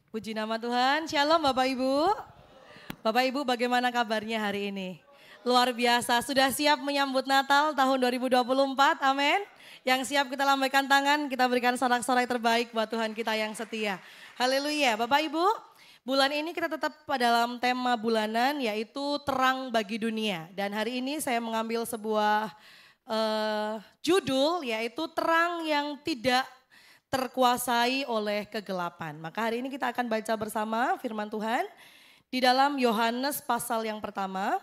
Puji nama Tuhan, Shalom Bapak Ibu. Bapak Ibu bagaimana kabarnya hari ini? Luar biasa, sudah siap menyambut Natal tahun 2024, amin. Yang siap kita lambaikan tangan, kita berikan sorak-sorai terbaik buat Tuhan kita yang setia. Haleluya, Bapak Ibu. Bulan ini kita tetap dalam tema bulanan yaitu terang bagi dunia. Dan hari ini saya mengambil sebuah judul yaitu terang yang tidak terkuasai oleh kegelapan. Maka hari ini kita akan baca bersama firman Tuhan di dalam Yohanes pasal yang pertama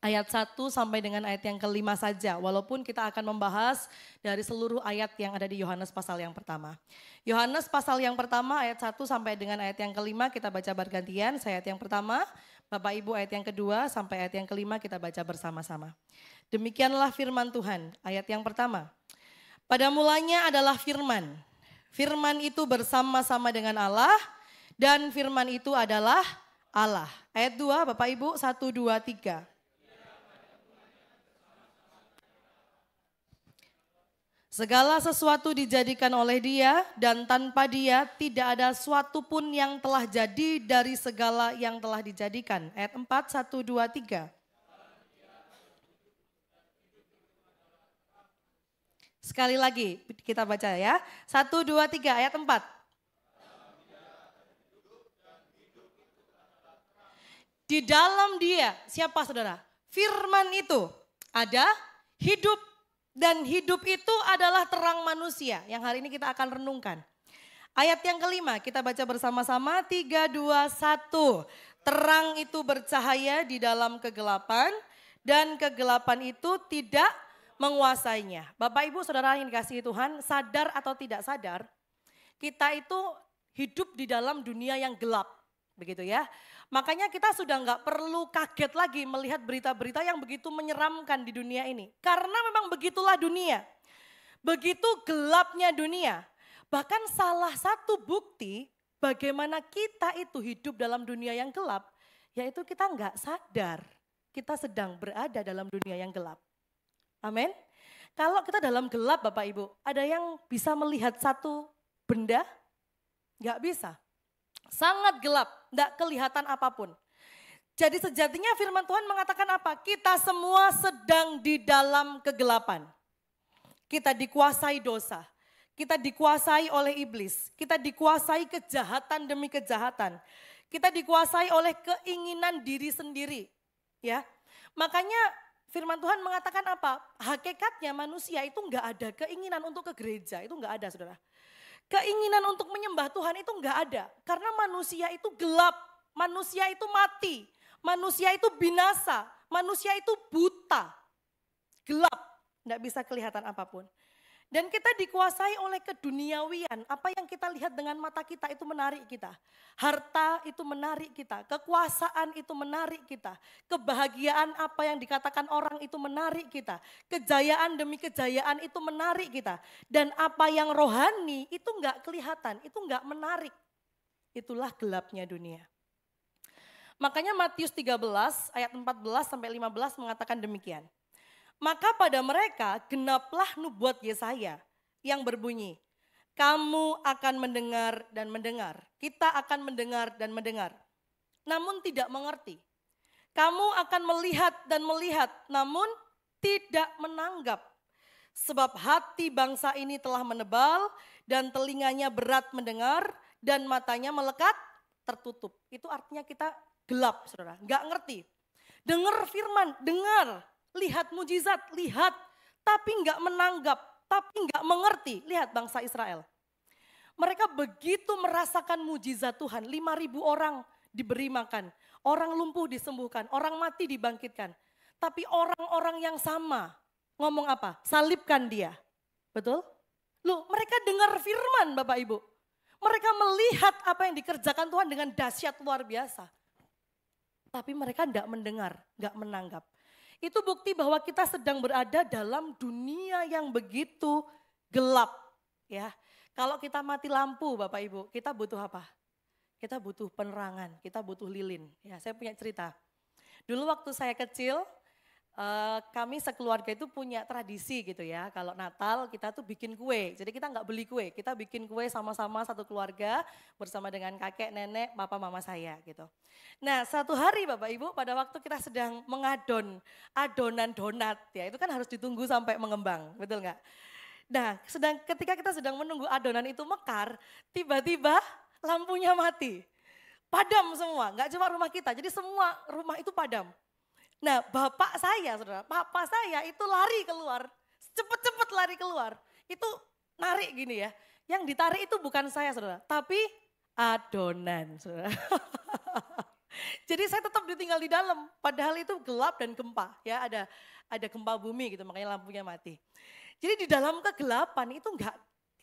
ayat 1 sampai dengan ayat yang kelima saja. Walaupun kita akan membahas dari seluruh ayat yang ada di Yohanes pasal yang pertama. Yohanes pasal yang pertama ayat 1 sampai dengan ayat yang kelima kita baca bergantian. Saya ayat yang pertama, Bapak Ibu ayat yang kedua sampai ayat yang kelima kita baca bersama-sama. Demikianlah firman Tuhan. Ayat yang pertama. Pada mulanya adalah firman. Firman itu bersama-sama dengan Allah dan firman itu adalah Allah. Ayat 2 Bapak Ibu 1, 2, 3. Segala sesuatu dijadikan oleh Dia dan tanpa Dia tidak ada suatu pun yang telah jadi dari segala yang telah dijadikan. Ayat 4, 1, 2, 3. Sekali lagi kita baca ya. 1, 2, 3 ayat 4. Di dalam Dia, siapa saudara? Firman itu ada hidup dan hidup itu adalah terang manusia yang hari ini kita akan renungkan. Ayat yang kelima kita baca bersama-sama 3, 2, 1. Terang itu bercahaya di dalam kegelapan dan kegelapan itu tidak menguasainya. Bapak Ibu Saudara yang dikasihi Tuhan, sadar atau tidak sadar, kita itu hidup di dalam dunia yang gelap, begitu ya. Makanya kita sudah nggak perlu kaget lagi melihat berita-berita yang begitu menyeramkan di dunia ini. Karena memang begitulah dunia, begitu gelapnya dunia. Bahkan salah satu bukti bagaimana kita itu hidup dalam dunia yang gelap, yaitu kita nggak sadar kita sedang berada dalam dunia yang gelap. Amin. Kalau kita dalam gelap Bapak Ibu, ada yang bisa melihat satu benda? Enggak bisa. Sangat gelap, enggak kelihatan apapun. Jadi sejatinya firman Tuhan mengatakan apa? Kita semua sedang di dalam kegelapan. Kita dikuasai dosa. Kita dikuasai oleh iblis. Kita dikuasai kejahatan demi kejahatan. Kita dikuasai oleh keinginan diri sendiri. Ya, makanya firman Tuhan mengatakan apa? Hakikatnya manusia itu enggak ada keinginan untuk ke gereja, itu enggak ada saudara. Keinginan untuk menyembah Tuhan itu enggak ada. Karena manusia itu gelap, manusia itu mati, manusia itu binasa, manusia itu buta. Gelap, enggak bisa kelihatan apapun. Dan kita dikuasai oleh keduniawian, apa yang kita lihat dengan mata kita itu menarik kita. Harta itu menarik kita, kekuasaan itu menarik kita. Kebahagiaan apa yang dikatakan orang itu menarik kita. Kejayaan demi kejayaan itu menarik kita. Dan apa yang rohani itu enggak kelihatan, itu enggak menarik. Itulah gelapnya dunia. Makanya Matius 13 ayat 14 sampai 15 mengatakan demikian. Maka pada mereka genaplah nubuat Yesaya yang berbunyi, kamu akan mendengar dan mendengar, kita akan mendengar dan mendengar, namun tidak mengerti. Kamu akan melihat dan melihat, namun tidak menanggap. Sebab hati bangsa ini telah menebal dan telinganya berat mendengar dan matanya melekat tertutup. Itu artinya kita gelap saudara, gak ngerti. Dengar firman, dengar. Lihat mujizat, lihat, tapi enggak menanggap, tapi enggak mengerti. Lihat bangsa Israel. Mereka begitu merasakan mujizat Tuhan, 5.000 orang diberi makan, orang lumpuh disembuhkan, orang mati dibangkitkan. Tapi orang-orang yang sama ngomong apa? Salibkan dia. Betul? Loh, mereka dengar firman Bapak Ibu. Mereka melihat apa yang dikerjakan Tuhan dengan dahsyat luar biasa. Tapi mereka enggak mendengar, enggak menanggap. Itu bukti bahwa kita sedang berada dalam dunia yang begitu gelap. Ya, kalau kita mati lampu Bapak Ibu, kita butuh apa? Kita butuh penerangan, kita butuh lilin. Ya, saya punya cerita. Dulu waktu saya kecil, Kami sekeluarga itu punya tradisi gitu ya. Kalau Natal kita tuh bikin kue. Jadi kita nggak beli kue, kita bikin kue sama-sama satu keluarga bersama dengan kakek, nenek, papa, mama saya gitu. Nah satu hari Bapak Ibu pada waktu kita sedang mengadon adonan donat ya itu kan harus ditunggu sampai mengembang, betul nggak? Nah ketika kita sedang menunggu adonan itu mekar, tiba-tiba lampunya mati. Padam semua, nggak cuma rumah kita, jadi semua rumah itu padam. Nah bapak saya, saudara, papa saya itu lari keluar, cepet-cepet lari keluar. Itu narik gini ya, yang ditarik itu bukan saya saudara, tapi adonan saudara. Jadi saya tetap ditinggal di dalam, padahal itu gelap dan gempa ya, ada gempa bumi gitu, makanya lampunya mati. Jadi di dalam kegelapan itu enggak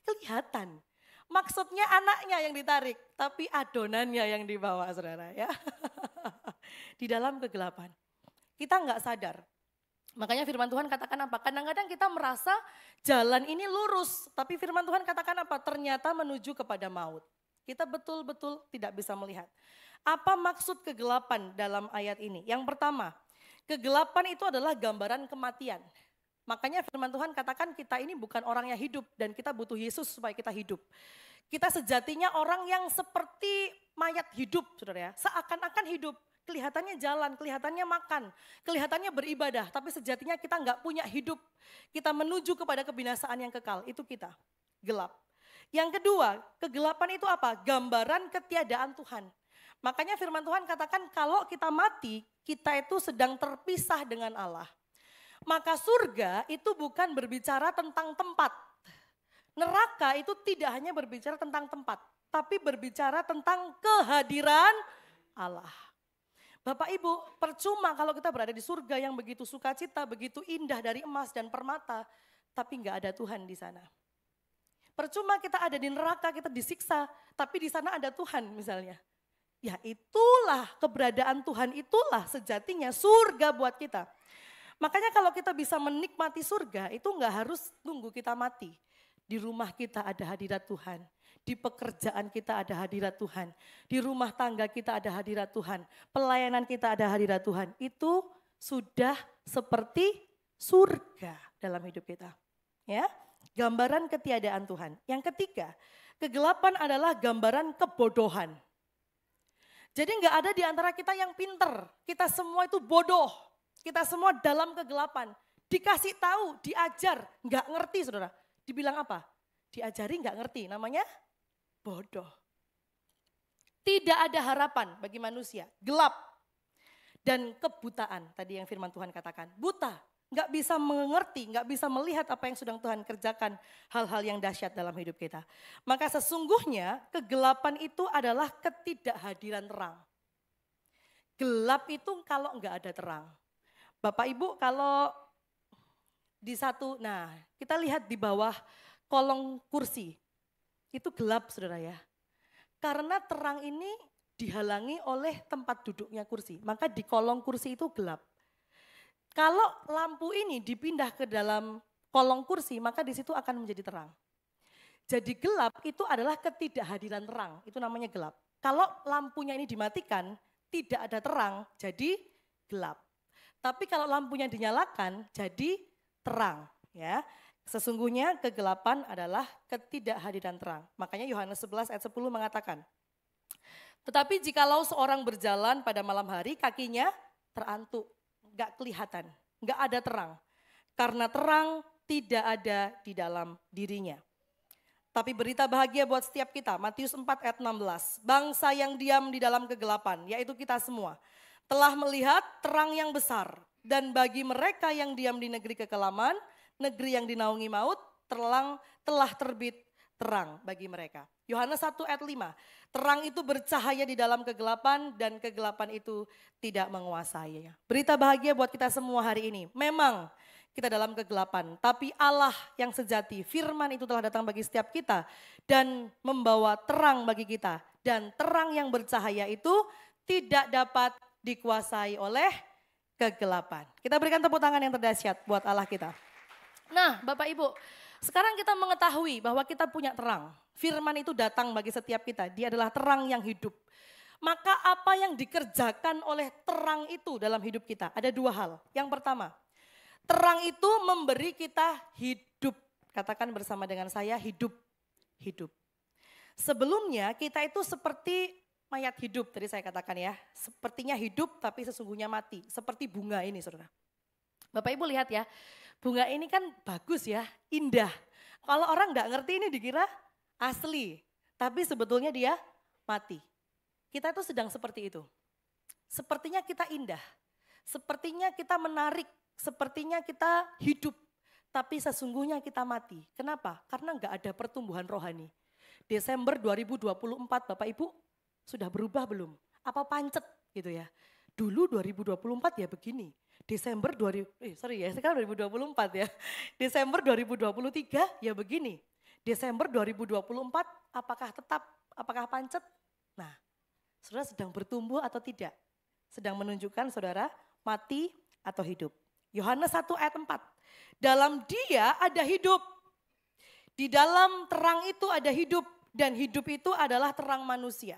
kelihatan. Maksudnya anaknya yang ditarik, tapi adonannya yang dibawa saudara ya. Di dalam kegelapan. Kita enggak sadar. Makanya firman Tuhan katakan apa? Kadang-kadang kita merasa jalan ini lurus, tapi firman Tuhan katakan apa? Ternyata menuju kepada maut. Kita betul-betul tidak bisa melihat. Apa maksud kegelapan dalam ayat ini? Yang pertama, kegelapan itu adalah gambaran kematian. Makanya firman Tuhan katakan kita ini bukan orang yang hidup dan kita butuh Yesus supaya kita hidup. Kita sejatinya orang yang seperti mayat hidup, saudara ya. Seakan-akan hidup. Kelihatannya jalan, kelihatannya makan, kelihatannya beribadah, tapi sejatinya kita nggak punya hidup. Kita menuju kepada kebinasaan yang kekal, itu kita, gelap. Yang kedua, kegelapan itu apa? Gambaran ketiadaan Tuhan. Makanya firman Tuhan katakan kalau kita mati, kita itu sedang terpisah dengan Allah. Maka surga itu bukan berbicara tentang tempat. Neraka itu tidak hanya berbicara tentang tempat, tapi berbicara tentang kehadiran Allah. Bapak Ibu, percuma kalau kita berada di surga yang begitu sukacita, begitu indah dari emas dan permata, tapi nggak ada Tuhan di sana. Percuma kita ada di neraka, kita disiksa, tapi di sana ada Tuhan misalnya. Ya itulah keberadaan Tuhan, itulah sejatinya surga buat kita. Makanya kalau kita bisa menikmati surga, itu nggak harus tunggu kita mati. Di rumah kita ada hadirat Tuhan. Di pekerjaan kita ada hadirat Tuhan. Di rumah tangga kita ada hadirat Tuhan. Pelayanan kita ada hadirat Tuhan. Itu sudah seperti surga dalam hidup kita. Ya, gambaran ketiadaan Tuhan. Yang ketiga, kegelapan adalah gambaran kebodohan. Jadi nggak ada di antara kita yang pinter. Kita semua itu bodoh. Kita semua dalam kegelapan. Dikasih tahu, diajar, nggak ngerti saudara. Dibilang apa? Diajari nggak ngerti, namanya bodoh. Tidak ada harapan bagi manusia, gelap dan kebutaan. Tadi yang firman Tuhan katakan, buta, nggak bisa mengerti, nggak bisa melihat apa yang sedang Tuhan kerjakan, hal-hal yang dahsyat dalam hidup kita. Maka sesungguhnya kegelapan itu adalah ketidakhadiran terang. Gelap itu kalau nggak ada terang. Bapak Ibu kalau di satu, nah kita lihat di bawah kolong kursi, itu gelap saudara ya. Karena terang ini dihalangi oleh tempat duduknya kursi, maka di kolong kursi itu gelap. Kalau lampu ini dipindah ke dalam kolong kursi, maka di situ akan menjadi terang. Jadi gelap itu adalah ketidakhadiran terang, itu namanya gelap. Kalau lampunya ini dimatikan, tidak ada terang, jadi gelap. Tapi kalau lampunya dinyalakan, jadi terang. Ya, sesungguhnya kegelapan adalah ketidakhadiran terang. Makanya Yohanes 11 ayat 10 mengatakan, tetapi jikalau seorang berjalan pada malam hari, kakinya terantuk, gak kelihatan, gak ada terang. Karena terang tidak ada di dalam dirinya. Tapi berita bahagia buat setiap kita, Matius 4 ayat 16. Bangsa yang diam di dalam kegelapan, yaitu kita semua, telah melihat terang yang besar. Dan bagi mereka yang diam di negeri kekelaman, negeri yang dinaungi maut, telah terbit terang bagi mereka. Yohanes 1 ayat 5, terang itu bercahaya di dalam kegelapan dan kegelapan itu tidak menguasainya. Berita bahagia buat kita semua hari ini. Memang kita dalam kegelapan, tapi Allah yang sejati, firman itu telah datang bagi setiap kita dan membawa terang bagi kita. Dan terang yang bercahaya itu tidak dapat dikuasai oleh kegelapan. Kita berikan tepuk tangan yang terdahsyat buat Allah kita. Nah Bapak Ibu, sekarang kita mengetahui bahwa kita punya terang. Firman itu datang bagi setiap kita, dia adalah terang yang hidup. Maka apa yang dikerjakan oleh terang itu dalam hidup kita? Ada dua hal. Yang pertama, terang itu memberi kita hidup. Katakan bersama dengan saya, hidup. Hidup. Sebelumnya kita itu seperti mayat hidup, tadi saya katakan ya. Sepertinya hidup tapi sesungguhnya mati. Seperti bunga ini saudara. Bapak Ibu lihat ya, bunga ini kan bagus ya, indah. Kalau orang nggak ngerti ini dikira asli. Tapi sebetulnya dia mati. Kita itu sedang seperti itu. Sepertinya kita indah. Sepertinya kita menarik. Sepertinya kita hidup. Tapi sesungguhnya kita mati. Kenapa? Karena nggak ada pertumbuhan rohani. Desember 2024 Bapak Ibu sudah berubah belum? Apa pancet gitu ya? Dulu 2024 ya begini. Desember sekarang 2024 ya. Desember 2023 ya begini. Desember 2024 apakah pancet? Nah, saudara sedang bertumbuh atau tidak? Sedang menunjukkan saudara mati atau hidup. Yohanes 1 ayat 4. Dalam dia ada hidup. Di dalam terang itu ada hidup. Dan hidup itu adalah terang manusia.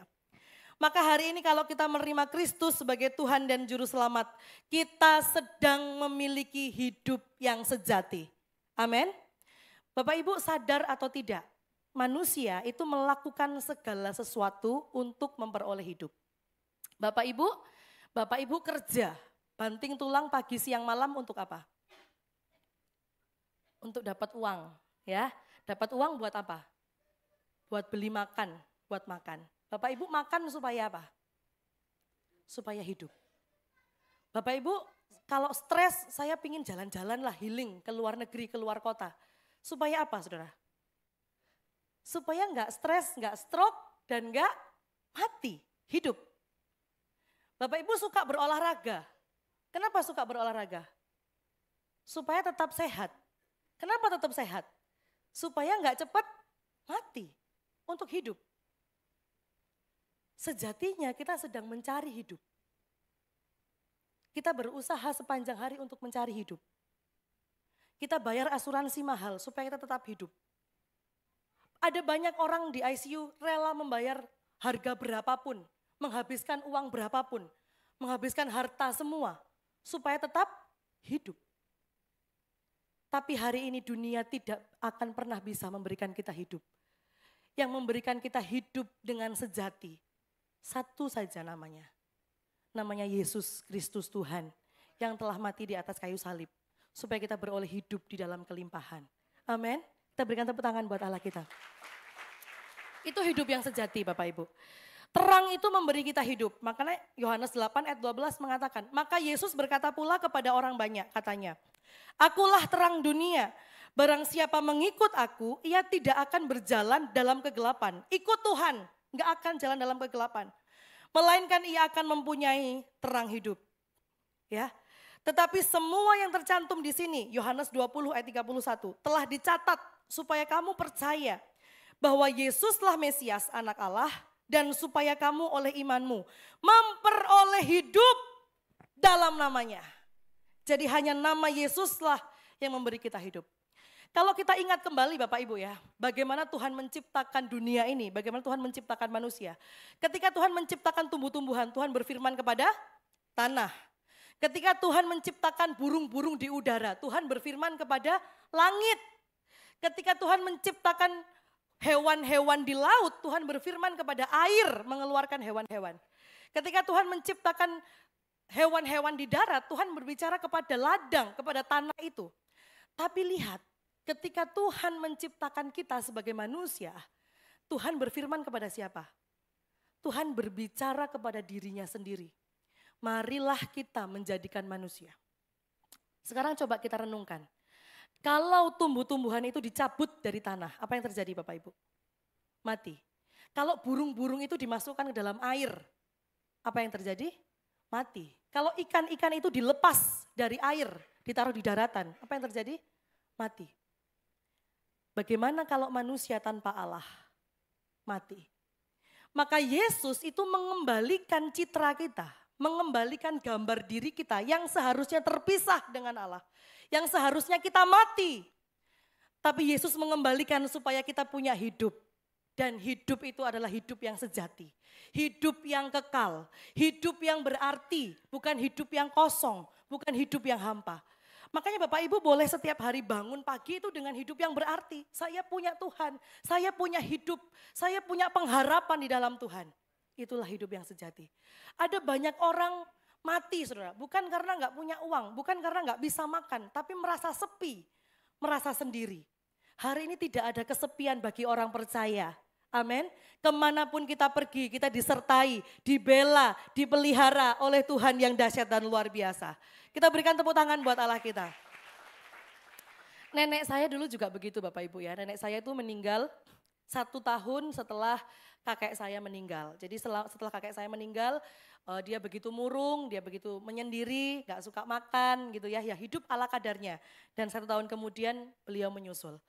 Maka hari ini kalau kita menerima Kristus sebagai Tuhan dan Juru Selamat, kita sedang memiliki hidup yang sejati. Amin. Bapak Ibu sadar atau tidak, manusia itu melakukan segala sesuatu untuk memperoleh hidup. Bapak Ibu kerja, banting tulang pagi siang malam untuk apa? Untuk dapat uang, ya. Dapat uang buat apa? Buat beli makan, buat makan. Bapak Ibu makan supaya apa? Supaya hidup. Bapak Ibu kalau stres saya pingin jalan-jalan lah, healing ke luar negeri, ke luar kota. Supaya apa saudara? Supaya enggak stres, enggak stroke dan enggak mati, hidup. Bapak Ibu suka berolahraga. Kenapa suka berolahraga? Supaya tetap sehat. Kenapa tetap sehat? Supaya enggak cepat mati. Untuk hidup. Sejatinya kita sedang mencari hidup. Kita berusaha sepanjang hari untuk mencari hidup. Kita bayar asuransi mahal supaya kita tetap hidup. Ada banyak orang di ICU rela membayar harga berapapun, menghabiskan uang berapapun, menghabiskan harta semua supaya tetap hidup. Tapi hari ini dunia tidak akan pernah bisa memberikan kita hidup. Yang memberikan kita hidup dengan sejati. Satu saja namanya. Namanya Yesus Kristus Tuhan yang telah mati di atas kayu salib. Supaya kita beroleh hidup di dalam kelimpahan. Amin. Kita berikan tepuk tangan buat Allah kita. Itu hidup yang sejati Bapak Ibu. Terang itu memberi kita hidup. Makanya Yohanes 8 ayat 12 mengatakan. Maka Yesus berkata pula kepada orang banyak katanya. Akulah terang dunia. Barang siapa mengikut aku, ia tidak akan berjalan dalam kegelapan. Ikut Tuhan, enggak akan jalan dalam kegelapan. Melainkan ia akan mempunyai terang hidup. Ya. Tetapi semua yang tercantum di sini, Yohanes 20 ayat 31, telah dicatat supaya kamu percaya bahwa Yesuslah Mesias anak Allah dan supaya kamu oleh imanmu memperoleh hidup dalam namanya. Jadi hanya nama Yesuslah yang memberi kita hidup. Kalau kita ingat kembali Bapak Ibu ya, bagaimana Tuhan menciptakan dunia ini, bagaimana Tuhan menciptakan manusia. Ketika Tuhan menciptakan tumbuh-tumbuhan, Tuhan berfirman kepada tanah. Ketika Tuhan menciptakan burung-burung di udara, Tuhan berfirman kepada langit. Ketika Tuhan menciptakan hewan-hewan di laut, Tuhan berfirman kepada air mengeluarkan hewan-hewan. Ketika Tuhan menciptakan hewan-hewan di darat, Tuhan berbicara kepada ladang, kepada tanah itu. Tapi lihat, ketika Tuhan menciptakan kita sebagai manusia, Tuhan berfirman kepada siapa? Tuhan berbicara kepada dirinya sendiri. Marilah kita menjadikan manusia. Sekarang coba kita renungkan. Kalau tumbuh-tumbuhan itu dicabut dari tanah, apa yang terjadi Bapak Ibu? Mati. Kalau burung-burung itu dimasukkan ke dalam air, apa yang terjadi? Mati. Kalau ikan-ikan itu dilepas dari air, ditaruh di daratan, apa yang terjadi? Mati. Bagaimana kalau manusia tanpa Allah? Mati. Maka Yesus itu mengembalikan citra kita, mengembalikan gambar diri kita yang seharusnya terpisah dengan Allah. Yang seharusnya kita mati. Tapi Yesus mengembalikan supaya kita punya hidup. Dan hidup itu adalah hidup yang sejati. Hidup yang kekal. Hidup yang berarti. Bukan hidup yang kosong. Bukan hidup yang hampa. Makanya Bapak Ibu boleh setiap hari bangun pagi itu dengan hidup yang berarti. Saya punya Tuhan. Saya punya hidup. Saya punya pengharapan di dalam Tuhan. Itulah hidup yang sejati. Ada banyak orang mati saudara. Bukan karena nggak punya uang. Bukan karena nggak bisa makan. Tapi merasa sepi. Merasa sendiri. Hari ini tidak ada kesepian bagi orang percaya. Amin. Kemanapun kita pergi, kita disertai, dibela, dipelihara oleh Tuhan yang dahsyat dan luar biasa. Kita berikan tepuk tangan buat Allah kita. Nenek saya dulu juga begitu Bapak Ibu ya. Nenek saya itu meninggal 1 tahun setelah kakek saya meninggal. Jadi setelah kakek saya meninggal, dia begitu murung, dia begitu menyendiri, gak suka makan gitu ya. Ya hidup ala kadarnya. Dan 1 tahun kemudian beliau menyusul.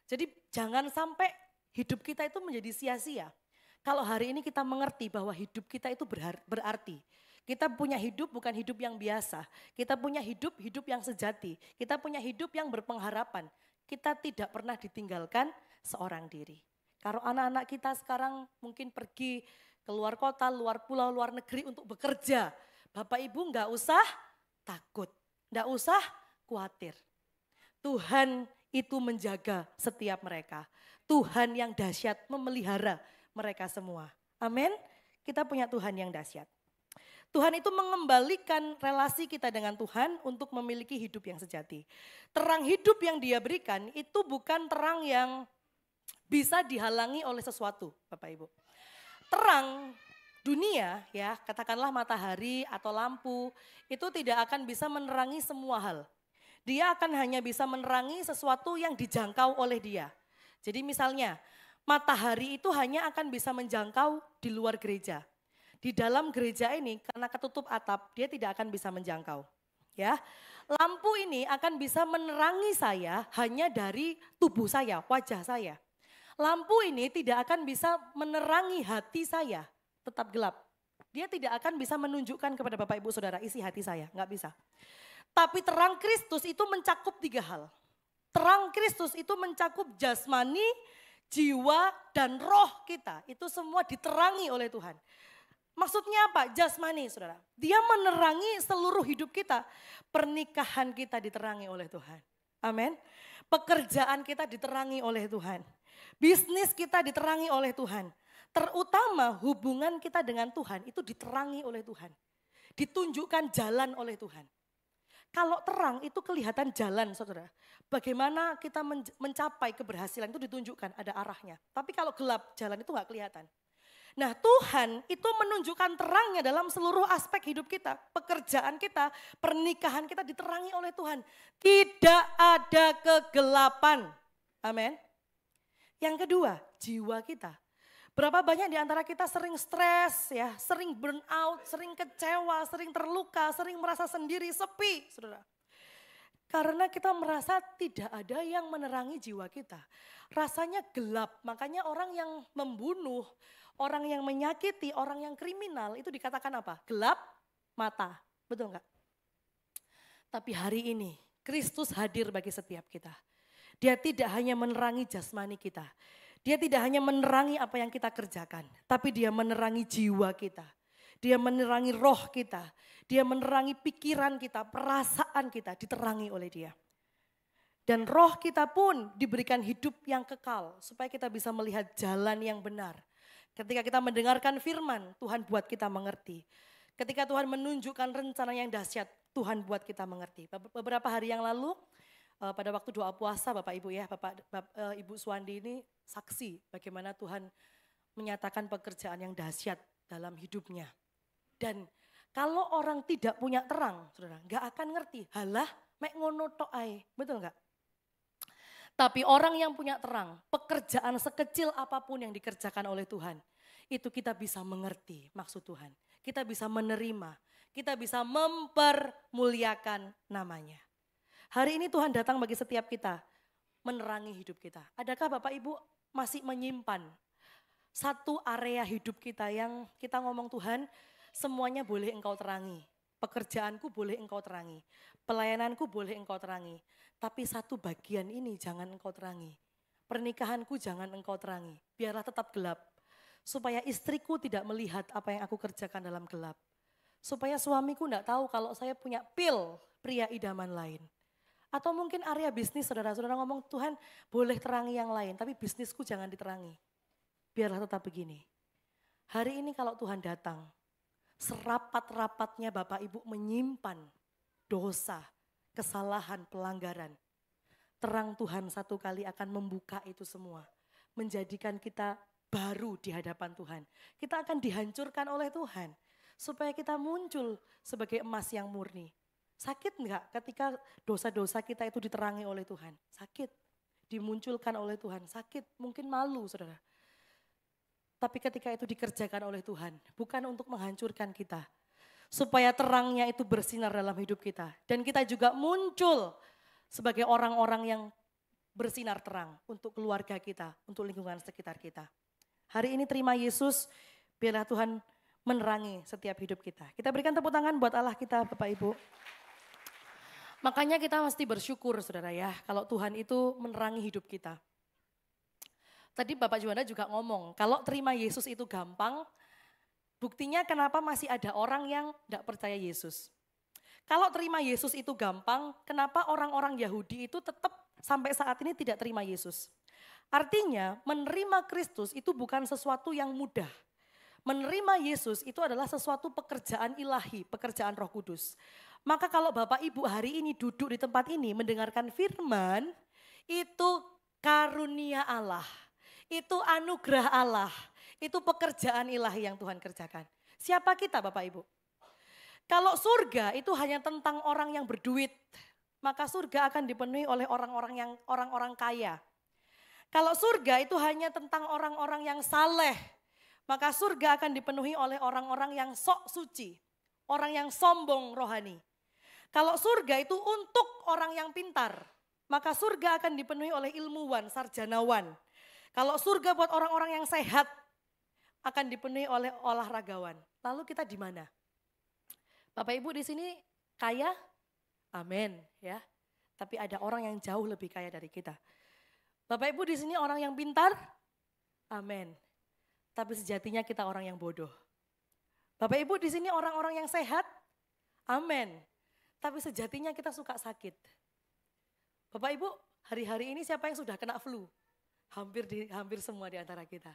Jadi jangan sampai hidup kita itu menjadi sia-sia. Kalau hari ini kita mengerti bahwa hidup kita itu berarti. Kita punya hidup bukan hidup yang biasa. Kita punya hidup yang sejati. Kita punya hidup yang berpengharapan. Kita tidak pernah ditinggalkan seorang diri. Kalau anak-anak kita sekarang mungkin pergi ke luar kota, luar pulau, luar negeri untuk bekerja. Bapak Ibu enggak usah takut, enggak usah khawatir. Tuhan itu menjaga setiap mereka. Tuhan yang dahsyat memelihara mereka semua. Amin. Kita punya Tuhan yang dahsyat. Tuhan itu mengembalikan relasi kita dengan Tuhan untuk memiliki hidup yang sejati. Terang hidup yang Dia berikan itu bukan terang yang bisa dihalangi oleh sesuatu, Bapak Ibu. Terang dunia ya, katakanlah matahari atau lampu, itu tidak akan bisa menerangi semua hal. Dia akan hanya bisa menerangi sesuatu yang dijangkau oleh dia. Jadi misalnya matahari itu hanya akan bisa menjangkau di luar gereja. Di dalam gereja ini karena ketutup atap dia tidak akan bisa menjangkau. Ya, lampu ini akan bisa menerangi saya hanya dari tubuh saya, wajah saya. Lampu ini tidak akan bisa menerangi hati saya, tetap gelap. Dia tidak akan bisa menunjukkan kepada Bapak Ibu Saudara isi hati saya, nggak bisa. Tapi terang Kristus itu mencakup 3 hal. Terang Kristus itu mencakup jasmani, jiwa, dan roh kita. Itu semua diterangi oleh Tuhan. Maksudnya apa? Jasmani saudara. Dia menerangi seluruh hidup kita. Pernikahan kita diterangi oleh Tuhan. Amin. Pekerjaan kita diterangi oleh Tuhan. Bisnis kita diterangi oleh Tuhan. Terutama hubungan kita dengan Tuhan itu diterangi oleh Tuhan. Ditunjukkan jalan oleh Tuhan. Kalau terang itu kelihatan jalan saudara. Bagaimana kita mencapai keberhasilan itu ditunjukkan, ada arahnya. Tapi kalau gelap jalan itu gak kelihatan. Nah Tuhan itu menunjukkan terangnya dalam seluruh aspek hidup kita. Pekerjaan kita, pernikahan kita diterangi oleh Tuhan. Tidak ada kegelapan. Amin. Yang kedua, jiwa kita. Berapa banyak di antara kita sering stres, ya, sering burn out, sering kecewa, sering terluka, sering merasa sendiri, sepi, saudara. Karena kita merasa tidak ada yang menerangi jiwa kita. Rasanya gelap, makanya orang yang membunuh, orang yang menyakiti, orang yang kriminal itu dikatakan apa? Gelap mata, betul enggak? Tapi hari ini Kristus hadir bagi setiap kita. Dia tidak hanya menerangi jasmani kita. Dia tidak hanya menerangi apa yang kita kerjakan, tapi dia menerangi jiwa kita. Dia menerangi roh kita. Dia menerangi pikiran kita, perasaan kita diterangi oleh dia. Dan roh kita pun diberikan hidup yang kekal supaya kita bisa melihat jalan yang benar. Ketika kita mendengarkan firman, Tuhan buat kita mengerti. Ketika Tuhan menunjukkan rencana yang dahsyat, Tuhan buat kita mengerti. Beberapa hari yang lalu, pada waktu doa puasa Bapak Ibu ya, Ibu Suwandi ini saksi bagaimana Tuhan menyatakan pekerjaan yang dahsyat dalam hidupnya. Dan kalau orang tidak punya terang, saudara, nggak akan ngerti. Halah, mek ngono tok ae, betul nggak? Tapi orang yang punya terang, pekerjaan sekecil apapun yang dikerjakan oleh Tuhan, itu kita bisa mengerti maksud Tuhan. Kita bisa menerima, kita bisa mempermuliakan namanya. Hari ini Tuhan datang bagi setiap kita, menerangi hidup kita. Adakah Bapak Ibu masih menyimpan satu area hidup kita yang kita ngomong Tuhan, semuanya boleh Engkau terangi. Pekerjaanku boleh Engkau terangi. Pelayananku boleh Engkau terangi. Tapi satu bagian ini jangan Engkau terangi. pernikahanku jangan engkau terangi, biarlah tetap gelap. Supaya istriku tidak melihat apa yang aku kerjakan dalam gelap. Supaya suamiku tidak tahu kalau saya punya pria idaman lain. Atau mungkin area bisnis saudara-saudara ngomong, Tuhan boleh terangi yang lain, tapi bisnisku jangan diterangi. Biarlah tetap begini. Hari ini kalau Tuhan datang, serapat-rapatnya Bapak Ibu menyimpan dosa, kesalahan, pelanggaran. Terang Tuhan satu kali akan membuka itu semua. Menjadikan kita baru di hadapan Tuhan. Kita akan dihancurkan oleh Tuhan. Supaya kita muncul sebagai emas yang murni. Sakit enggak ketika dosa-dosa kita itu diterangi oleh Tuhan? Sakit. Dimunculkan oleh Tuhan. Sakit, mungkin malu saudara. Tapi ketika itu dikerjakan oleh Tuhan, bukan untuk menghancurkan kita. Supaya terangnya itu bersinar dalam hidup kita. Dan kita juga muncul sebagai orang-orang yang bersinar terang untuk keluarga kita, untuk lingkungan sekitar kita. Hari ini terima Yesus, biarlah Tuhan menerangi setiap hidup kita. Kita berikan tepuk tangan buat Allah kita Bapak Ibu. Makanya kita mesti bersyukur saudara ya, kalau Tuhan itu menerangi hidup kita. Tadi Bapak Juanda juga ngomong, kalau terima Yesus itu gampang, buktinya kenapa masih ada orang yang tidak percaya Yesus. Kalau terima Yesus itu gampang, kenapa orang-orang Yahudi itu tetap sampai saat ini tidak terima Yesus? Artinya menerima Kristus itu bukan sesuatu yang mudah. Menerima Yesus itu adalah sesuatu pekerjaan ilahi, pekerjaan Roh Kudus. Maka kalau Bapak Ibu hari ini duduk di tempat ini mendengarkan firman, itu karunia Allah, itu anugerah Allah, itu pekerjaan ilahi yang Tuhan kerjakan. Siapa kita Bapak Ibu? Kalau surga itu hanya tentang orang yang berduit, maka surga akan dipenuhi oleh orang-orang kaya. Kalau surga itu hanya tentang orang-orang yang saleh, maka surga akan dipenuhi oleh orang-orang yang sok suci, orang yang sombong rohani. Kalau surga itu untuk orang yang pintar, maka surga akan dipenuhi oleh ilmuwan, sarjanawan. Kalau surga buat orang-orang yang sehat, akan dipenuhi oleh olahragawan. Lalu kita di mana? Bapak Ibu di sini kaya? Amin ya. Tapi ada orang yang jauh lebih kaya dari kita. Bapak Ibu di sini orang yang pintar? Amin. Tapi sejatinya kita orang yang bodoh. Bapak Ibu di sini orang-orang yang sehat? Amin. Tapi sejatinya kita suka sakit. Bapak Ibu, hari-hari ini siapa yang sudah kena flu? Hampir semua di antara kita.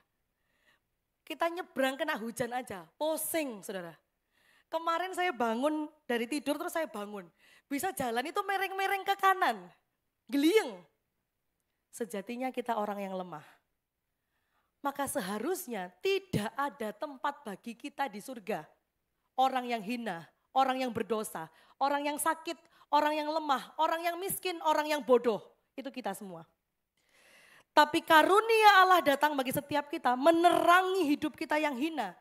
Kita nyebrang kena hujan aja, pusing saudara. Kemarin saya bangun dari tidur terus saya bangun. Bisa jalan itu mereng-mereng ke kanan, gelieng. Sejatinya kita orang yang lemah. Maka seharusnya tidak ada tempat bagi kita di surga. Orang yang hina, orang yang berdosa, orang yang sakit, orang yang lemah, orang yang miskin, orang yang bodoh. Itu kita semua. Tapi karunia Allah datang bagi setiap kita, menerangi hidup kita yang hina.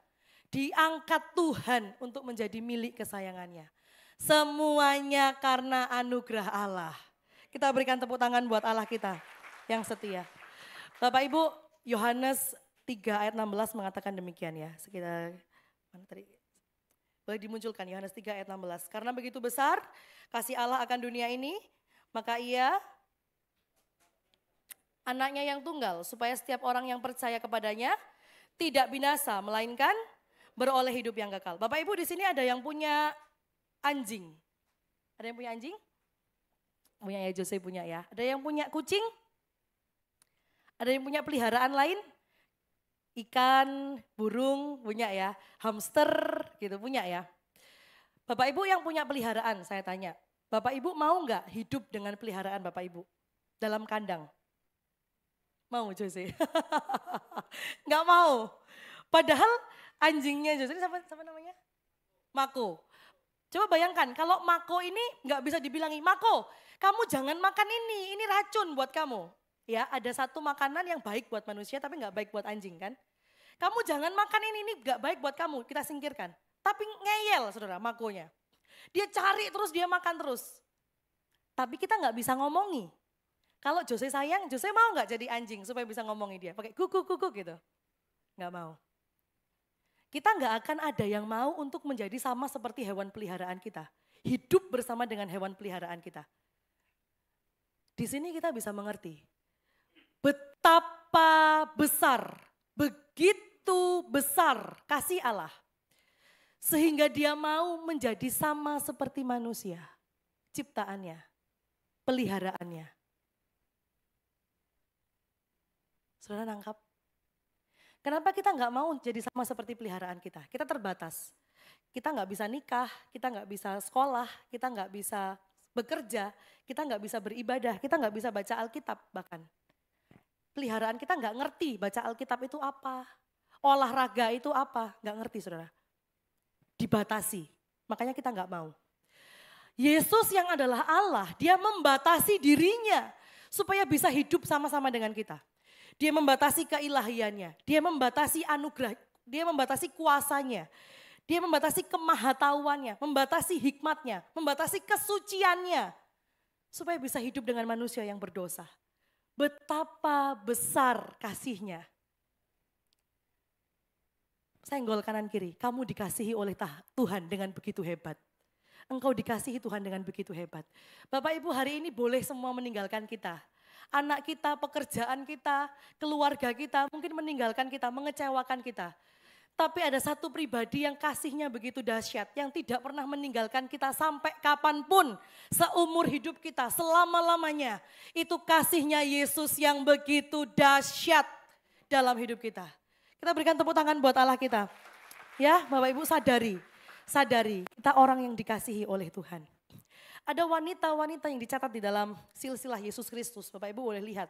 Diangkat Tuhan untuk menjadi milik kesayangannya. Semuanya karena anugerah Allah. Kita berikan tepuk tangan buat Allah kita yang setia. Bapak Ibu, Yohanes 3 ayat 16 mengatakan demikian ya. Sekitar mana tadi? Boleh dimunculkan Yohanes 3 ayat 16. Karena begitu besar kasih Allah akan dunia ini, maka ia anaknya yang tunggal supaya setiap orang yang percaya kepadanya tidak binasa melainkan beroleh hidup yang kekal. Bapak Ibu di sini ada yang punya anjing. Ada yang punya anjing? Punya ya, Jose punya ya. Ada yang punya kucing? Ada yang punya peliharaan lain? Ikan, burung punya ya. Hamster gitu punya ya. Bapak Ibu yang punya peliharaan saya tanya. Bapak Ibu mau nggak hidup dengan peliharaan Bapak Ibu? Dalam kandang? Mau Jose? Nggak mau. Padahal anjingnya Jose ini siapa namanya? Mako. Coba bayangkan kalau Mako ini nggak bisa dibilangi, Mako kamu jangan makan ini racun buat kamu. Ya, ada satu makanan yang baik buat manusia tapi nggak baik buat anjing kan. Kamu jangan makan ini nggak baik buat kamu, kita singkirkan. Tapi ngeyel saudara Makonya. Dia cari terus, dia makan terus. Tapi kita nggak bisa ngomongi. Kalau Jose sayang, Jose mau nggak jadi anjing supaya bisa ngomongi dia? Pakai kuku gitu. Nggak mau. Kita nggak akan ada yang mau untuk menjadi sama seperti hewan peliharaan kita. Hidup bersama dengan hewan peliharaan kita. Di sini kita bisa mengerti Betapa besar, begitu besar kasih Allah. Sehingga dia mau menjadi sama seperti manusia. Ciptaannya, peliharaannya. Saudara nangkap? Kenapa kita nggak mau jadi sama seperti peliharaan kita? Kita terbatas. Kita nggak bisa nikah, kita nggak bisa sekolah, kita nggak bisa bekerja, kita nggak bisa beribadah, kita nggak bisa baca Alkitab bahkan. Peliharaan kita nggak ngerti baca Alkitab itu apa, olahraga itu apa, nggak ngerti saudara. Dibatasi, makanya kita nggak mau. Yesus yang adalah Allah, dia membatasi dirinya supaya bisa hidup sama-sama dengan kita. Dia membatasi keilahiannya, dia membatasi anugerah, dia membatasi kuasanya. Dia membatasi kemahatauannya, membatasi hikmatnya, membatasi kesuciannya. Supaya bisa hidup dengan manusia yang berdosa. Betapa besar kasihnya. Senggol kanan kiri, kamu dikasihi oleh Tuhan dengan begitu hebat. Engkau dikasihi Tuhan dengan begitu hebat. Bapak Ibu hari ini boleh semua meninggalkan kita. Anak kita, pekerjaan kita, keluarga kita mungkin meninggalkan kita, mengecewakan kita. Tapi ada satu pribadi yang kasihnya begitu dahsyat, yang tidak pernah meninggalkan kita sampai kapanpun, seumur hidup kita, selama-lamanya. Itu kasihnya Yesus yang begitu dahsyat dalam hidup kita. Kita berikan tepuk tangan buat Allah kita. Ya Bapak Ibu sadari kita orang yang dikasihi oleh Tuhan. Ada wanita-wanita yang dicatat di dalam silsilah Yesus Kristus. Bapak Ibu boleh lihat.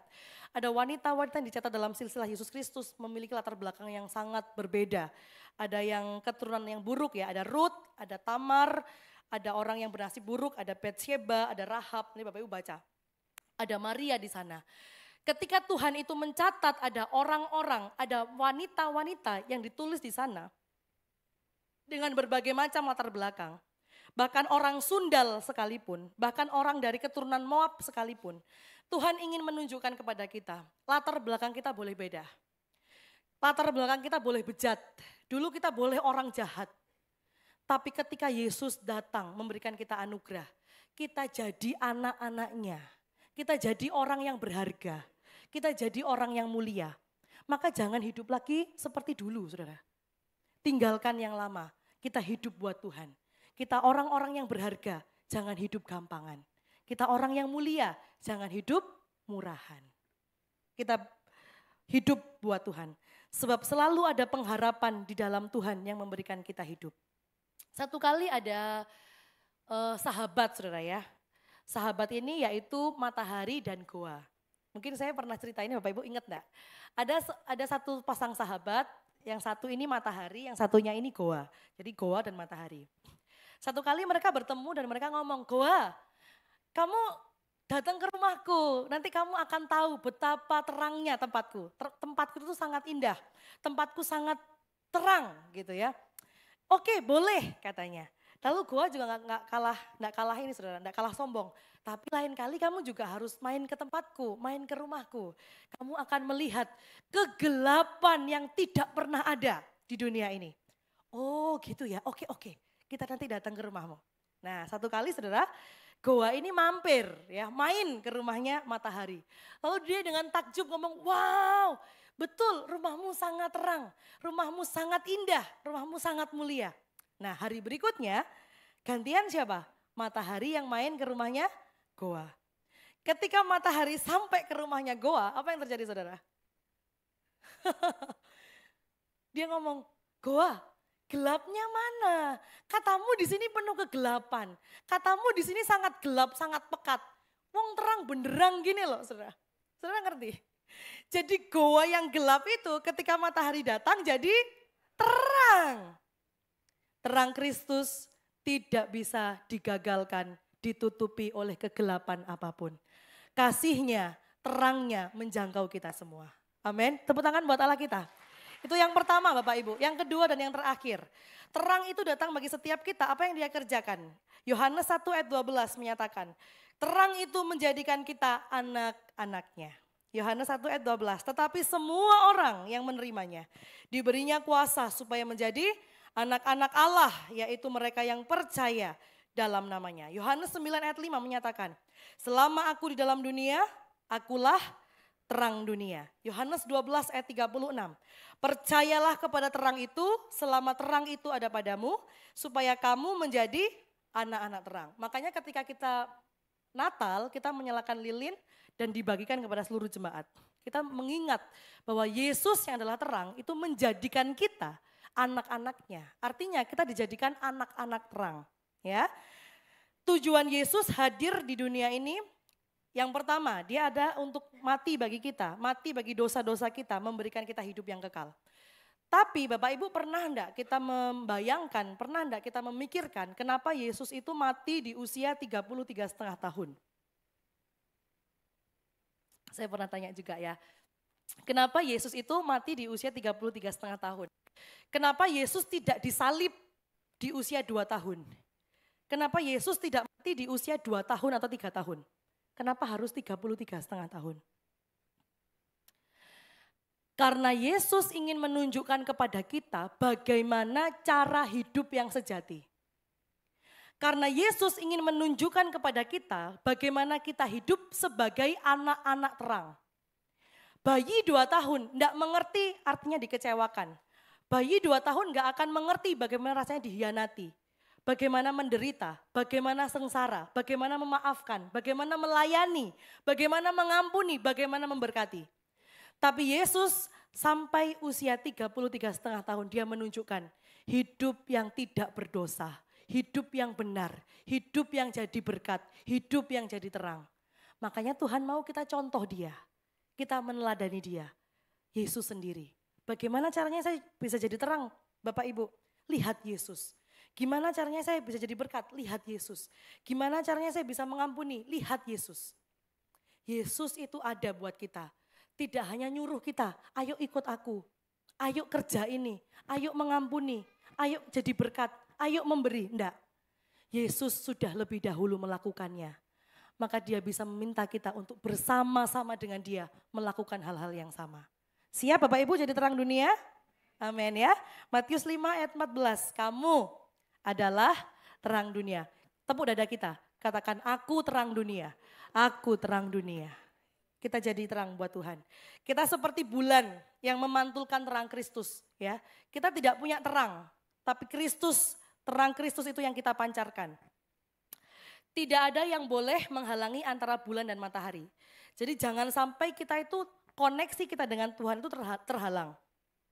Ada wanita-wanita yang dicatat dalam silsilah Yesus Kristus memiliki latar belakang yang sangat berbeda. Ada yang keturunan yang buruk ya, ada Ruth, ada Tamar, ada orang yang bernasib buruk, ada Betsheba, ada Rahab. Ini Bapak Ibu baca. Ada Maria di sana. Ketika Tuhan itu mencatat ada orang-orang, ada wanita-wanita yang ditulis di sana. Dengan berbagai macam latar belakang. Bahkan orang Sundal sekalipun, bahkan orang dari keturunan Moab sekalipun. Tuhan ingin menunjukkan kepada kita, latar belakang kita boleh beda. Latar belakang kita boleh bejat, dulu kita boleh orang jahat. Tapi ketika Yesus datang memberikan kita anugerah, kita jadi anak-anaknya. Kita jadi orang yang berharga, kita jadi orang yang mulia. Maka jangan hidup lagi seperti dulu saudara. Tinggalkan yang lama, kita hidup buat Tuhan. Kita orang-orang yang berharga, jangan hidup gampangan. Kita orang yang mulia, jangan hidup murahan. Kita hidup buat Tuhan. Sebab selalu ada pengharapan di dalam Tuhan yang memberikan kita hidup. Satu kali ada sahabat saudara ya. Sahabat ini yaitu matahari dan goa. Mungkin saya pernah cerita ini Bapak Ibu ingat enggak? Ada satu pasang sahabat, yang satu ini matahari, yang satunya ini goa. Jadi goa dan matahari. Satu kali mereka bertemu dan mereka ngomong, Goa, kamu datang ke rumahku, nanti kamu akan tahu betapa terangnya tempatku. Tempatku itu sangat indah, tempatku sangat terang gitu ya. Oke boleh katanya. Lalu Goa juga nggak kalah ini saudara, nggak kalah sombong. Tapi lain kali kamu juga harus main ke tempatku, main ke rumahku. Kamu akan melihat kegelapan yang tidak pernah ada di dunia ini. Oh gitu ya, oke. Kita nanti datang ke rumahmu. Nah satu kali saudara, Goa ini mampir ya, main ke rumahnya matahari. Lalu dia dengan takjub ngomong, wow betul rumahmu sangat terang, rumahmu sangat indah, rumahmu sangat mulia. Nah hari berikutnya gantian siapa? Matahari yang main ke rumahnya Goa. Ketika matahari sampai ke rumahnya Goa, apa yang terjadi saudara? Dia ngomong, Goa, gelapnya mana? Katamu di sini penuh kegelapan. Katamu di sini sangat gelap, sangat pekat. Wong terang benderang gini loh, saudara. Saudara ngerti? Jadi goa yang gelap itu ketika matahari datang jadi terang. Terang Kristus tidak bisa digagalkan, ditutupi oleh kegelapan apapun. Kasihnya, terangnya menjangkau kita semua. Amin. Tepuk tangan buat Allah kita. Itu yang pertama Bapak Ibu. Yang kedua dan yang terakhir. Terang itu datang bagi setiap kita. Apa yang dia kerjakan? Yohanes 1 ayat 12 menyatakan. Terang itu menjadikan kita anak-anaknya. Yohanes 1 ayat 12. Tetapi semua orang yang menerimanya diberinya kuasa supaya menjadi anak-anak Allah. Yaitu mereka yang percaya dalam namanya. Yohanes 9 ayat 5 menyatakan. Selama aku di dalam dunia, akulah terang dunia. Yohanes 12 ayat 36. Percayalah kepada terang itu selama terang itu ada padamu supaya kamu menjadi anak-anak terang. Makanya ketika kita Natal kita menyalakan lilin dan dibagikan kepada seluruh jemaat. Kita mengingat bahwa Yesus yang adalah terang itu menjadikan kita anak-anaknya. Artinya kita dijadikan anak-anak terang. Ya. Tujuan Yesus hadir di dunia ini yang pertama, dia ada untuk mati bagi kita, mati bagi dosa-dosa kita, memberikan kita hidup yang kekal. Tapi Bapak Ibu pernah enggak kita membayangkan, pernah enggak kita memikirkan kenapa Yesus itu mati di usia 33,5 tahun? Saya pernah tanya juga ya, kenapa Yesus itu mati di usia 33,5 tahun? Kenapa Yesus tidak disalib di usia 2 tahun? Kenapa Yesus tidak mati di usia 2 tahun atau 3 tahun? Kenapa harus 33,5 tahun? Karena Yesus ingin menunjukkan kepada kita bagaimana cara hidup yang sejati. Karena Yesus ingin menunjukkan kepada kita bagaimana kita hidup sebagai anak-anak terang. Bayi 2 tahun tidak mengerti artinya dikecewakan. Bayi 2 tahun gak akan mengerti bagaimana rasanya dihianati. Bagaimana menderita, bagaimana sengsara, bagaimana memaafkan, bagaimana melayani, bagaimana mengampuni, bagaimana memberkati. Tapi Yesus sampai usia 33,5 tahun dia menunjukkan hidup yang tidak berdosa, hidup yang benar, hidup yang jadi berkat, hidup yang jadi terang. Makanya Tuhan mau kita contoh dia, kita meneladani dia, Yesus sendiri. Bagaimana caranya saya bisa jadi terang Bapak Ibu? Lihat Yesus. Gimana caranya saya bisa jadi berkat? Lihat Yesus. Gimana caranya saya bisa mengampuni? Lihat Yesus. Yesus itu ada buat kita. Tidak hanya nyuruh kita, ayo ikut aku. Ayo kerja ini, ayo mengampuni, ayo jadi berkat, ayo memberi. Enggak. Yesus sudah lebih dahulu melakukannya. Maka dia bisa meminta kita untuk bersama-sama dengan dia melakukan hal-hal yang sama. Siap Bapak Ibu jadi terang dunia? Amin ya. Matius 5 ayat 14. Kamu adalah terang dunia. Tepuk dada kita, katakan aku terang dunia, aku terang dunia. Kita jadi terang buat Tuhan. Kita seperti bulan yang memantulkan terang Kristus. Ya, kita tidak punya terang, tapi Kristus, terang Kristus itu yang kita pancarkan. Tidak ada yang boleh menghalangi antara bulan dan matahari. Jadi jangan sampai kita itu koneksi kita dengan Tuhan itu terhalang.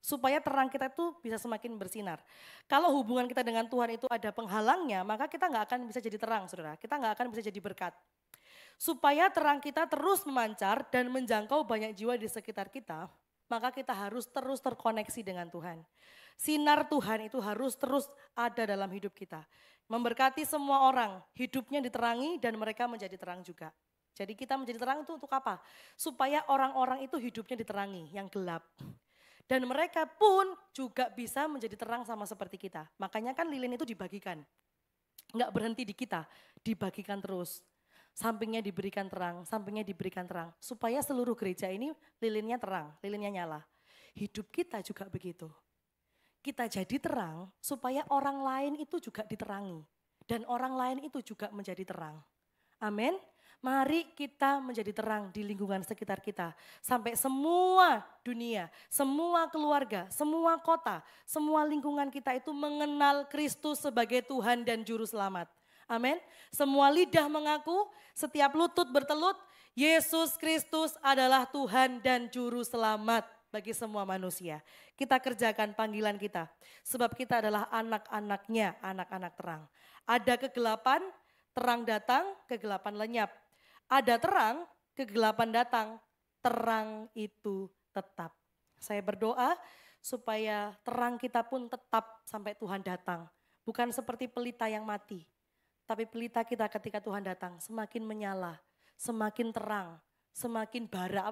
Supaya terang kita itu bisa semakin bersinar. Kalau hubungan kita dengan Tuhan itu ada penghalangnya, maka kita nggak akan bisa jadi terang, saudara. Kita nggak akan bisa jadi berkat. Supaya terang kita terus memancar dan menjangkau banyak jiwa di sekitar kita, maka kita harus terus terkoneksi dengan Tuhan. Sinar Tuhan itu harus terus ada dalam hidup kita. Memberkati semua orang, hidupnya diterangi dan mereka menjadi terang juga. Jadi kita menjadi terang itu untuk apa? Supaya orang-orang itu hidupnya diterangi, yang gelap. Dan mereka pun juga bisa menjadi terang sama seperti kita. Makanya kan lilin itu dibagikan. Enggak berhenti di kita, dibagikan terus. Sampingnya diberikan terang, sampingnya diberikan terang. Supaya seluruh gereja ini lilinnya terang, lilinnya nyala. Hidup kita juga begitu. Kita jadi terang supaya orang lain itu juga diterangi. Dan orang lain itu juga menjadi terang. Amin. Mari kita menjadi terang di lingkungan sekitar kita. Sampai semua dunia, semua keluarga, semua kota, semua lingkungan kita itu mengenal Kristus sebagai Tuhan dan Juru Selamat. Amin. Semua lidah mengaku, setiap lutut bertelut, Yesus Kristus adalah Tuhan dan Juru Selamat bagi semua manusia. Kita kerjakan panggilan kita. Sebab kita adalah anak-anaknya, anak-anak terang. Ada kegelapan, terang datang, kegelapan lenyap. Ada terang, kegelapan datang, terang itu tetap. Saya berdoa supaya terang kita pun tetap sampai Tuhan datang. Bukan seperti pelita yang mati, tapi pelita kita ketika Tuhan datang semakin menyala, semakin terang, semakin bara,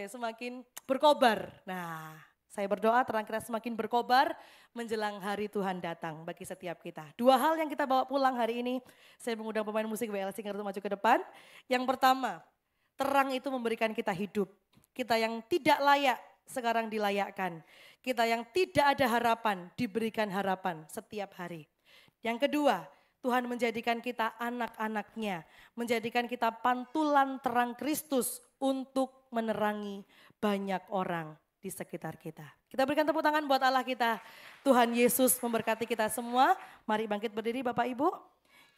semakin berkobar. Nah, saya berdoa terang kita semakin berkobar menjelang hari Tuhan datang bagi setiap kita. 2 hal yang kita bawa pulang hari ini, saya mengundang pemain musik WL Singer untuk maju ke depan. Yang pertama, terang itu memberikan kita hidup. Kita yang tidak layak sekarang dilayakkan. Kita yang tidak ada harapan diberikan harapan setiap hari. Yang kedua, Tuhan menjadikan kita anak-anaknya, menjadikan kita pantulan terang Kristus untuk menerangi banyak orang di sekitar kita. Kita berikan tepuk tangan buat Allah kita. Tuhan Yesus memberkati kita semua. Mari bangkit berdiri Bapak Ibu.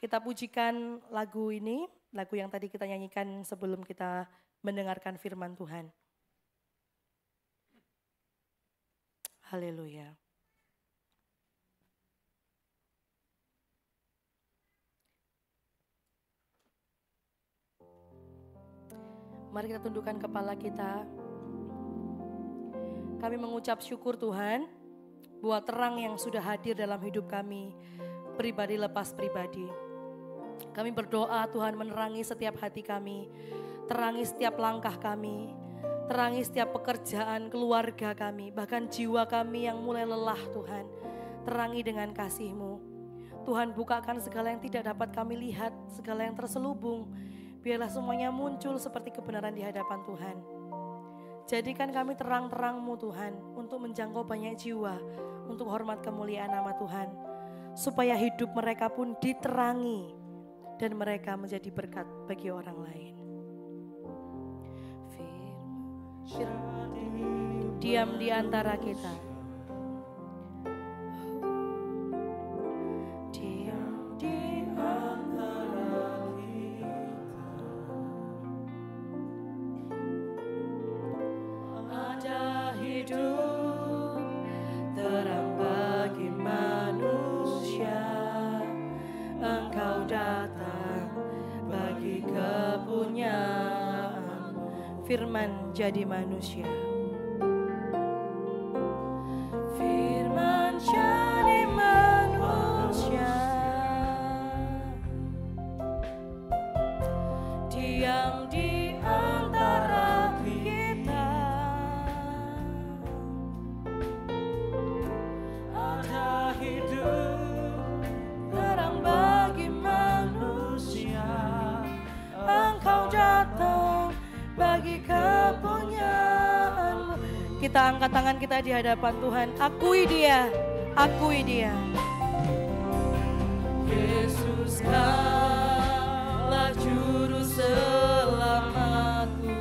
Kita pujikan lagu ini, lagu yang tadi kita nyanyikan sebelum kita mendengarkan firman Tuhan. Haleluya. Mari kita tundukkan kepala kita. Kami mengucap syukur Tuhan buat terang yang sudah hadir dalam hidup kami, pribadi lepas pribadi. Kami berdoa Tuhan menerangi setiap hati kami, terangi setiap langkah kami, terangi setiap pekerjaan keluarga kami, bahkan jiwa kami yang mulai lelah Tuhan. Terangi dengan kasih-Mu. Tuhan bukakan segala yang tidak dapat kami lihat, segala yang terselubung. Biarlah semuanya muncul seperti kebenaran di hadapan Tuhan. Jadikan kami terang-terang-Mu Tuhan untuk menjangkau banyak jiwa, untuk hormat kemuliaan nama Tuhan. Supaya hidup mereka pun diterangi dan mereka menjadi berkat bagi orang lain. Firman diam di antara kita. Firman jadi manusia. Firman jadi manusia. Diam di antara kita. Ada hidup terang bagi manusia. Engkau datang bagi kepunyaan. Kita angkat tangan kita di hadapan Tuhan. Akui Dia, akui Dia. Yesus Kaulah juru selamatku.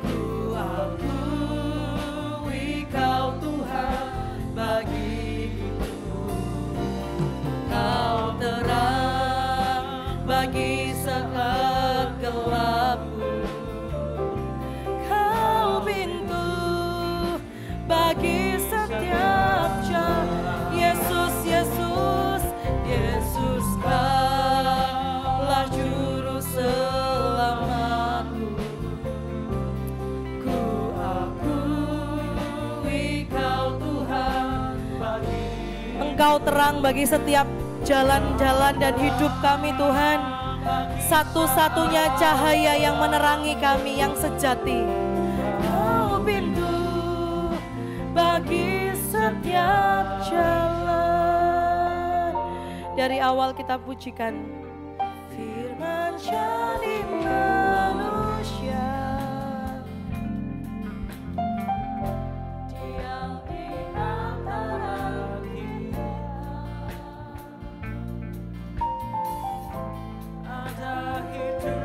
Ku akui Kau Tuhan bagiku. Kau terang bagi saat gelapku. Kau pintu bagi setiap jalan. Yesus, Yesus, Yesus Kaulah juru selamatku. Ku akui Kau Tuhan bagiku. Engkau terang bagi setiap jalan-jalan dan hidup kami Tuhan. Satu-satunya cahaya yang menerangi kami yang sejati. Kau pintu bagi setiap jalan. Dari awal kita pujikan. Firman jadi manusia. Diam di antara kita. Ada hidup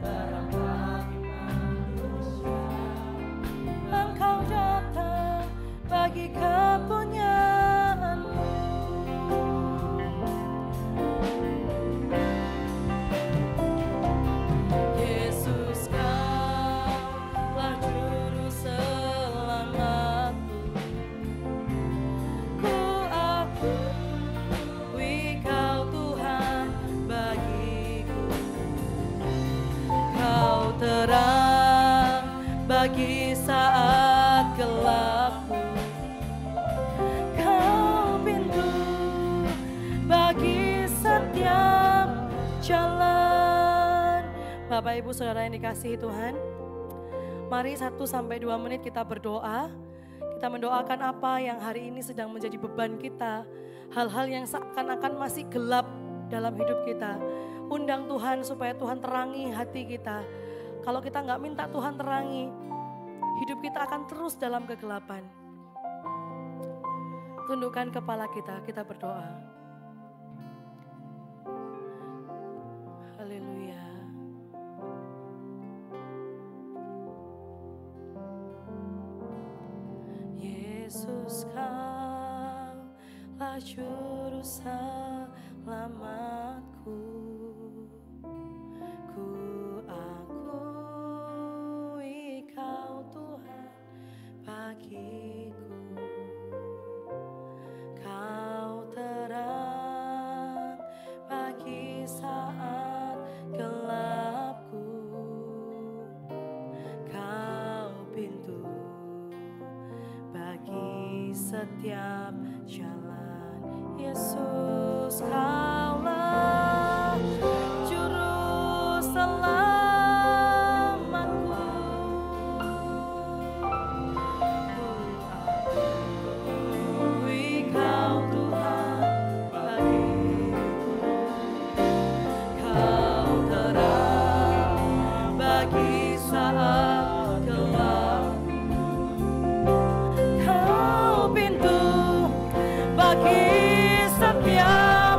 terang bagi manusia. Engkau datang bagi kepunyaan-Mu. Yesus Kaulah juru selamatku. Ku akui Kau Tuhan bagiku. Kau terang bagi saat gelapku. Kau pintu bagi setiap jalan. Bapak Ibu Saudara yang dikasihi Tuhan, mari 1-2 menit kita berdoa. Kita mendoakan apa yang hari ini sedang menjadi beban kita. Hal-hal yang seakan-akan masih gelap dalam hidup kita. Undang Tuhan supaya Tuhan terangi hati kita. Kalau kita nggak minta Tuhan terangi, hidup kita akan terus dalam kegelapan. Tundukkan kepala kita, kita berdoa. Yesus, Kaulah juru selamatku. Ku akui Kau Tuhan bagiku. Kau terang bagi saat gelapku. Kau pintu bagi setiap jalan. Yesus, Kaulah juru selamatku. Akui Kau Tuhan bagiku. Kau terang bagi saat gelap. Kau pintu bagi setiap.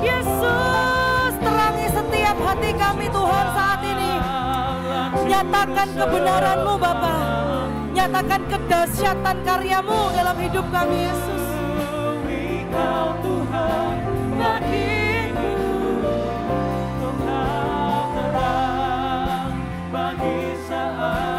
Yesus, terangi setiap hati kami Tuhan saat ini. Nyatakan kebenaran-Mu Bapa. Nyatakan kedahsyatan karya-Mu dalam hidup kami Yesus. Kau Tuhan bagiku. Kau terang bagi saat